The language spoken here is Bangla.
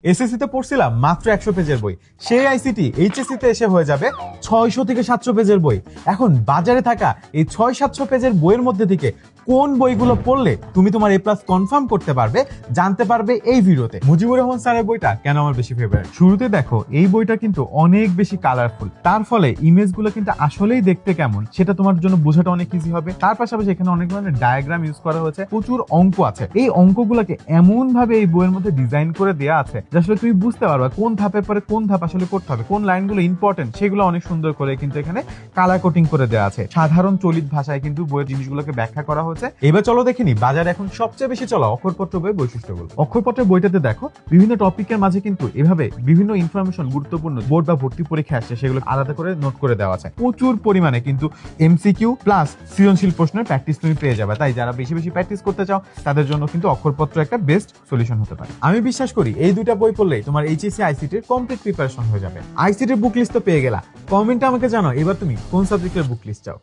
এসএসসি তে পড়ছিলাম মাত্র 100 পেজের বই, সেই আইসিটি এইচএসসি তে এসে হয়ে যাবে 600 থেকে 700 পেজের বই। এখন বাজারে থাকা এই 600-700 পেজের বইয়ের মধ্যে থেকে কোন বইগুলো পড়লে তুমি তোমার এ প্লাস কনফার্ম করতে পারবে জানতে পারবে এই ভিডিওতে। মুজিবুর রহমান স্যারের বইটা কেন আমার বেশি ফেভারিট? শুরুতে দেখো এই বইটা কিন্তু অনেক বেশি কালারফুল, তার ফলে ইমেজগুলো কিন্তু আসলেই দেখতে কেমন সেটা তোমার জন্য বোঝাটা অনেক ইজি হবে। তার পাশাপাশি এখানে অনেক ধরনের ডায়াগ্রাম ইউজ করা হয়েছে, প্রচুর অঙ্ক আছে। এই অঙ্কগুলোকে এমন ভাবে এই বইয়ের মধ্যে ডিজাইন করে দেওয়া আছে যে আসলে তুমি বুঝতে পারবে কোন ধাপের পরে কোন ধাপ আসলে করতে হবে, কোন লাইনগুলো ইম্পর্টেন্ট সেগুলো অনেক সুন্দর করে কিন্তু এখানে কালার কোটিং করে দেওয়া আছে। সাধারণ চলিত ভাষায় কিন্তু বইয়ের জিনিসগুলোকে ব্যাখ্যা করা হয়েছে। এবার চলো দেখে নি বাজারে এখন সবচেয়ে বেশি চলা অক্ষরপত্র বইয়ের বৈশিষ্ট্যগুলো। অক্ষরপত্রের বইটাতে দেখো বিভিন্ন টপিকের মাঝে কিন্তু এভাবে বিভিন্ন ইনফরমেশন গুরুত্বপূর্ণ বোর্ড বা ভর্তি পরীক্ষা আসছে সেগুলো আলাদা করে নোট করে দেওয়া আছে। প্রচুর পরিমাণে কিন্তু এমসিকিউ প্লাস সৃজনশীল প্রশ্নের প্র্যাকটিস তুমি পেয়ে যাবে। তাই যারা বেশি বেশি প্র্যাকটিস করতে চাও তাদের জন্য কিন্তু অক্ষরপত্র একটা বেস্ট সলিউশন হতে পারে। আমি বিশ্বাস করি এই দুইটা বই পড়লেই তোমার এইচএসসি আইসিটির কমপ্লিট প্রিপারেশন হয়ে যাবে। আইসিটির বুক লিস্ট তো পেয়ে গেলা, কমেন্টে আমাকে জানাও এবার তুমি কোন সাবজেক্টের বুক লিস্ট চাও।